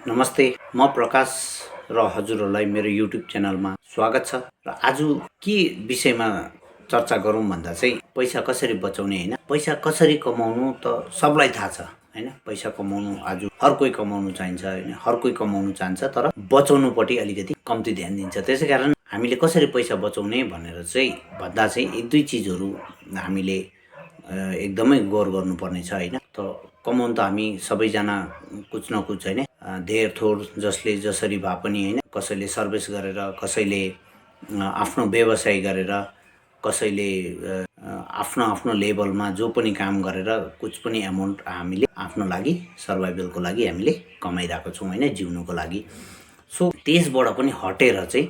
नमस्ते, म प्रकाश र हजुरहरूलाई मेरो युट्युब च्यानलमा स्वागत छ। र आज के विषयमा चर्चा गरौँ भन्दा चाहिँ पैसा कसरी बचाउने हैन। पैसा कसरी कमाउनु त सबलाई थाहा छ हैन। पैसा कमाउनु आज हर कोही कमाउनु चाहिन्छ हैन, हर कोही कमाउनु चाहन्छ, तर बचाउनुपट्टि अलिकति कम्ती ध्यान दिन्छ। त्यसैकारण हामीले कसरी पैसा बचाउने भनेर चाहिँ भन्दा चाहिँ एक दुई चिजहरू हामीले एकदमै गौर गर्नुपर्ने छ हैन। त कमाउनु त हामी सबैजना कुछ न कुछ हैन, धेर थोर जसले जसरी भए पनि हैन, कसैले सर्भिस गरेर, कसैले आफ्नो व्यवसाय गरेर, कसैले आफ्नो आफ्नो लेभलमा जो पनि काम गरेर कुछ पनि एमाउन्ट हामीले आफ्नो लागि सर्भाइभलको लागि हामीले कमाइरहेको छौँ हैन, जिउनुको लागि। सो त्यसबाट पनि हटेर चाहिँ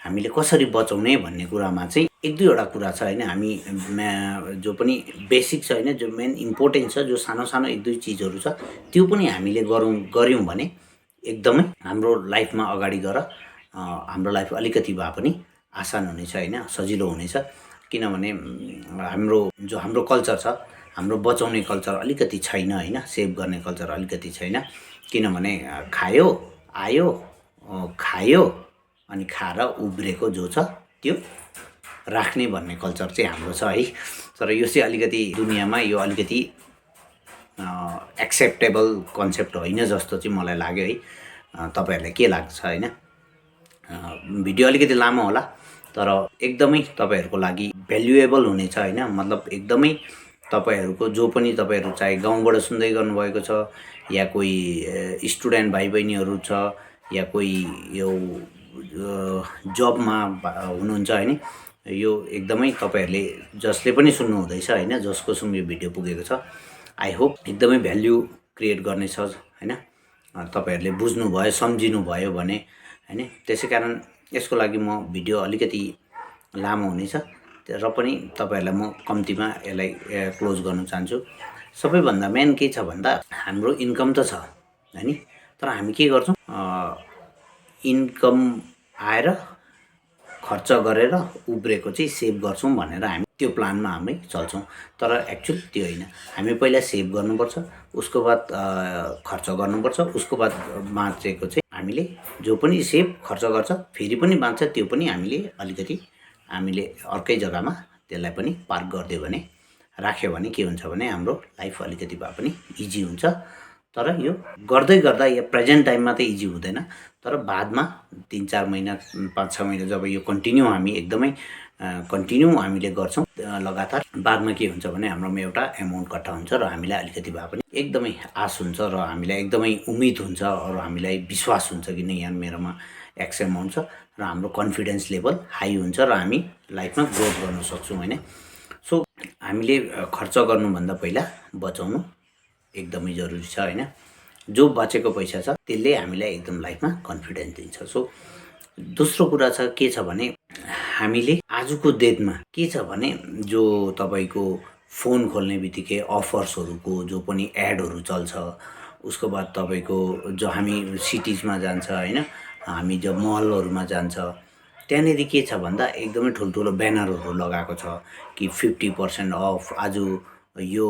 हामीले कसरी बचाउने भन्ने कुरामा चाहिँ एक दुईवटा कुरा छ हैन। हामी जो पनि बेसिक छ हैन, जो मेन इम्पोर्टेन्ट छ, जो सानो सानो एक दुई चिजहरू छ, त्यो पनि हामीले गऱ्यौँ भने एकदमै हाम्रो लाइफमा अगाडि गएर हाम्रो लाइफ अलिकति भए पनि आसान हुनेछ हैन, सजिलो हुनेछ। किनभने हाम्रो कल्चर छ, हाम्रो बचाउने कल्चर अलिकति छैन हैन, सेभ गर्ने कल्चर अलिकति छैन। किनभने खायो आयो खायो अनि खाएर उब्रेको जो छ त्यो राख्ने भन्ने कल्चर चाहिँ हाम्रो छ है। तर यो चाहिँ अलिकति दुनियाँमा यो अलिकति एक्सेप्टेबल कन्सेप्ट होइन जस्तो चाहिँ मलाई लाग्यो है। तपाईहरुलाई के लाग्छ हैन? भिडियो अलिकति लामो होला, तर एकदमै तपाईहरुको लागि भ्यालुएबल हुनेछ हैन। मतलब एकदमै तपाईहरुको जो पनि तपाईहरु चाहे गाउँबाट सुन्दै गर्नुभएको छ, या कोही स्टुडेन्ट भाइ बहिनीहरु छ, या कोही यो जबमा हुनुहुन्छ हैन, यो एकदमै तपाईहरुले जसले पनि सुन्नु हुँदैछ हैन, जसको सुम यो भिडियो पुगेको छ, आई होप एकदमै भ्यालु क्रिएट गर्नेछ हैन। तपाईहरुले बुझ्नु भयो, सम्झिनु भयो भने हैन। त्यसैकारण यसको लागि म भिडियो अलिकति लामो हुनेछ, र पनि तपाईहरुलाई म कम्तीमा यसलाई क्लोज गर्न चाहन्छु। सबैभन्दा मेन के छ भन्दा हाम्रो इन्कम त छ हैन, तर हामी के गर्छौं, इन्कम आएर खर्च गरेर उब्रेको चाहिँ सेभ गर्छौं भनेर हामी त्यो प्लानमा हामी चल्छौं। तर एक्चुअल त्यो हैन। हामी पहिला सेभ गर्नुपर्छ, उसको बाद खर्च गर्नुपर्छ, उसको बाद बाँचेको चाहिँ हामीले जो पनि सेभ खर्च गर्छ फेरि पनि बाँच्छ, त्यो पनि हामीले अर्कै जग्गामा त्यसलाई पनि पार्क गरिदियो भने, राख्यो भने के हुन्छ भने हाम्रो लाइफ अलिकति भए पनि इजी हुन्छ। तर यो गर्दै गर्दा या प्रेजेन्ट टाइममा त इजी हुँदैन, तर बादमा 3-4 महिना 5-6 महिना जब यो कन्टिन्यू हामी एकदमै कन्टिन्यू हामीले गर्छौं लगातार, बादमा के हुन्छ भने हाम्रोमा एउटा एमाउन्ट कट्ठा हुन्छ र हामीलाई अलिकति भए पनि एकदमै आश हुन्छ र हामीलाई एकदमै उम्मिद हुन्छ र हामीलाई विश्वास हुन्छ कि नै यहाँ मेरोमा एक्स एमाउन्ट छ, र हाम्रो कन्फिडेन्स लेभल हाई हुन्छ र हामी लाइफमा ग्रोथ गर्न सक्छौं हैन। सो हामीले खर्च गर्नुभन्दा पहिला बचाउनु एकदमै जरुरी छ हैन। जो बचेको पैसा छ त्यसले हामीलाई एकदम लाइफमा कन्फिडेन्स दिन्छ। सो दोस्रो कुरा छ के छ भने हामीले आजको डेटमा के छ भने जो तपाईको फोन खोल्ने बित्तिकै अफर्सहरुको जो पनि एडहरु चल्छ, उसको बाद तपाईको जो हामी सिटीजमा जान्छ हैन, हामी जब मलहरुमा जान्छ त्यहाँनेरि के छ भन्दा एकदमै ठुलठुलो ब्यानरहरु लगाएको छ कि 50% अफ, आज यो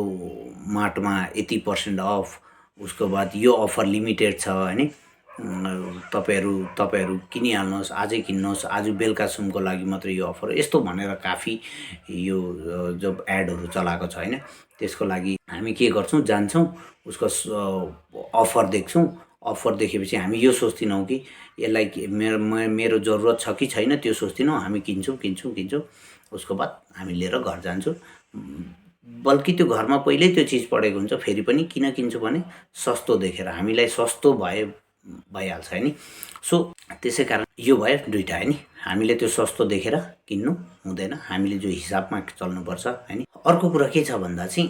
मार्टमा 80% अफ, उसको बाद यो अफर लिमिटेड छ हैन, तपाईहरु किनिहाल्नुहोस्, आजै किन्नुहोस्, आज बेलुकासम्मको लागि मात्र यो अफर, यस्तो भनेर काफी यो जब एडहरु चलाएको छ हैन, त्यसको लागि हामी के गर्छौं, जान्छौं, उसको अफर देख्छौं, अफर देखेपछि हामी यो सोच्दिनौं कि यसलाई मेरो जरुरत छ कि छैन, त्यो सोच्दिनौं, हामी किन्छौं, उसको बाद हामी लिएर घर जान्छौं। बल्कि त्यो घरमा पहिल्यै त्यो चीज पडेको हुन्छ, फेरि पनि किन किन्छु भने सस्तो देखेर, हामीलाई सस्तो भइहाल्छ हैन। सो त्यसैकारण यो भयो दुईटा हैन, हामीले त्यो सस्तो देखेर किन्नु हुँदैन, हामीले जो हिसाबमा चल्नुपर्छ हैन। अर्को कुरा के छ भन्दा चाहिँ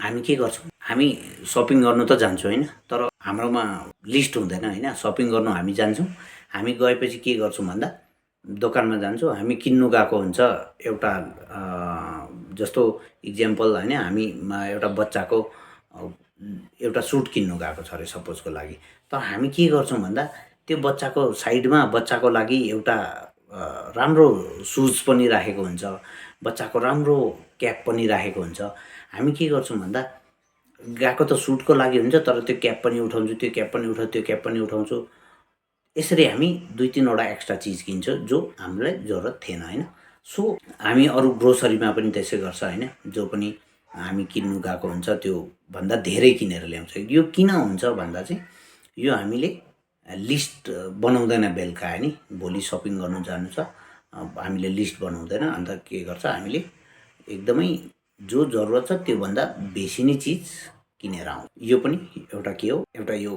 हामी के गर्छौं, हामी शपिङ गर्नु त जान्छौं हैन, तर हाम्रोमा लिस्ट हुँदैन हैन। शपिङ गर्नु हामी जान्छौं, हामी गएपछि के गर्छौं भन्दा दोकानमा जान्छौं, हामी किन्नु गएको हुन्छ एउटा जस्तो इक्जाम्पल हैन, हामी एउटा बच्चाको एउटा सुट किन्नु गएको छ रे सपोजको लागि, तर हामी के गर्छौं भन्दा त्यो बच्चाको साइडमा बच्चाको लागि एउटा राम्रो सुज पनि राखेको हुन्छ, बच्चाको राम्रो क्याप पनि राखेको हुन्छ। हामी के गर्छौं भन्दा गएको त सुटको लागि हुन्छ, तर त्यो क्याप पनि उठाउँछु, त्यो क्याप पनि उठाउँछु, त्यो क्याप पनि उठाउँछु। यसरी हामी 2-3 एक्स्ट्रा चिज किन्छौँ जो हामीलाई जरुरत थिएन हैन। सो हामी अरू ग्रोसरीमा पनि त्यसै गर्छ हैन। जो पनि हामी किन्नु गएको हुन्छ त्यो भन्दा धेरै किनेर ल्याउँछ। यो किन हुन्छ भन्दा चाहिँ यो हामीले लिस्ट बनाउँदैन बेलुका हैन। भोलि सपिङ गर्नु जानु छ, हामीले लिस्ट बनाउँदैन। अन्त के गर्छ हामीले एकदमै जो जरुरत छ त्यो भन्दा बेसी नै चिज किनेर आउँछ। यो पनि एउटा के हो, एउटा यो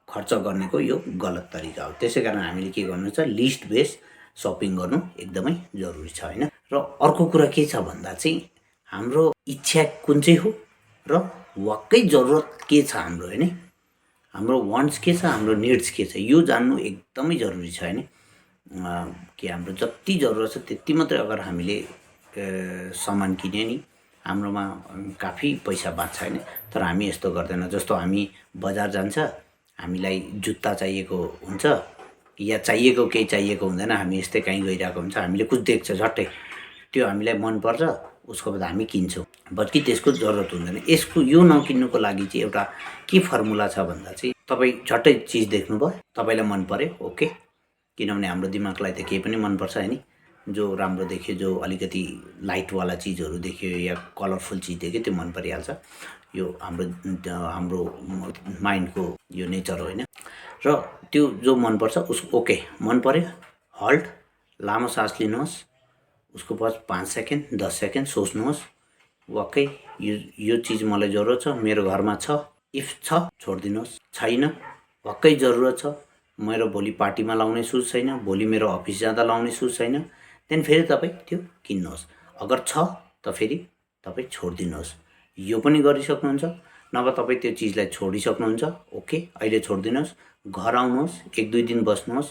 खर्च गर्नेको यो गलत तरिका हो। त्यसैकारण हामीले के गर्नु छ, लिस्ट बेस सपिङ गर्नु एकदमै जरुरी छ हैन। र अर्को कुरा के छ भन्दा चाहिँ हाम्रो इच्छा कुन चाहिँ हो र वाक्कै जरुरत के छ हाम्रो हैन। हाम्रो वान्ट्स के छ, हाम्रो निड्स के छ, यो जान्नु एकदमै जरुरी छ हैन। कि हाम्रो जति जरुरत छ त्यति मात्रै अगर हामीले सामान किने नि हाम्रोमा काफी पैसा बाँच्छ हैन। तर हामी यस्तो गर्दैन। जस्तो हामी बजार जान्छ, हामीलाई जुत्ता चाहिएको हुन्छ या चाहिएको केही चाहिएको हुँदैन, हामी यस्तै कहीँ गइरहेको हुन्छ, हामीले कुछ देख्छ झट्टै, त्यो हामीलाई मन पर्छ, उसको बाद हामी किन्छौँ, बल्कि त्यसको जरुरत हुँदैन। यसको यो नकिन्नुको लागि चाहिँ एउटा के फर्मुला छ भन्दा चाहिँ तपाईँ झट्टै चिज देख्नुभयो, तपाईँलाई मन पर्यो, ओके। किनभने हाम्रो दिमागलाई त केही पनि मनपर्छ हैन। जो राम्रो देख्यो, जो अलिकति लाइटवाला चिजहरू देख्यो या कलरफुल चिज देख्यो त्यो मन परिहाल्छ। यो हाम्रो माइन्डको यो नेचर हो हैन। र त्यो जो मनपर्छ उसको ओके मन पर्यो, हल्ट, लामो सास लिनुहोस्, उसको पछि 5 सेकेन्ड 10 सेकेन्ड सोच्नुहोस्, वाक्कै यो चिज मलाई जरुरत छ, मेरो घरमा छ, इफ छ छोडिदिनुहोस्, छैन वाक्कै जरुरत छ, मेरो भोलि पार्टीमा लाउने सुज छैन, भोलि मेरो अफिस जाँदा लाउने सुज छैन, त्यहाँदेखि फेरि तपाईँ त्यो किन्नुहोस्। अगर छ त फेरि तपाईँ छोडिदिनुहोस्। यो पनि गरिसक्नुहुन्छ, नभए तपाईँ त्यो चिजलाई छोडिसक्नुहुन्छ, ओके अहिले छोडिदिनुहोस्, घर आउनुहोस्, 1-2 दिन बस्नुहोस्,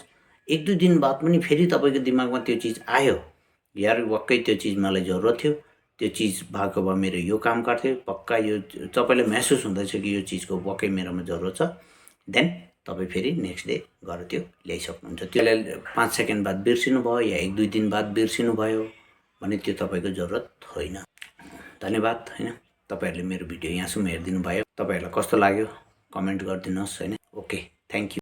1-2 दिन बाद पनि फेरि तपाईँको दिमागमा त्यो चिज आयो, यार वाक्कै त्यो चिज मलाई जरुरत थियो, त्यो चिज भएको भए मेरो यो काम गर्थ्यो, पक्का यो तपाईँलाई महसुस हुँदैछ कि यो चिजको वाक्कै मेरोमा जरुरत छ, देन तपाईँ फेरि नेक्स्ट डे गएर त्यो ल्याइसक्नुहुन्छ। त्यसलाई 5 सेकेन्ड बाद बिर्सिनु भयो या 1-2 दिन बाद बिर्सिनु भयो भने त्यो तपाईँको जरुरत होइन। धन्यवाद हैन। तपाईहरुले मेरो भिडियो यहाँसम्म हेरिदिनु भयो। तपाईहरुलाई कस्तो लाग्यो कमेन्ट गरिदिनुहोस् हैन। Okay, thank you.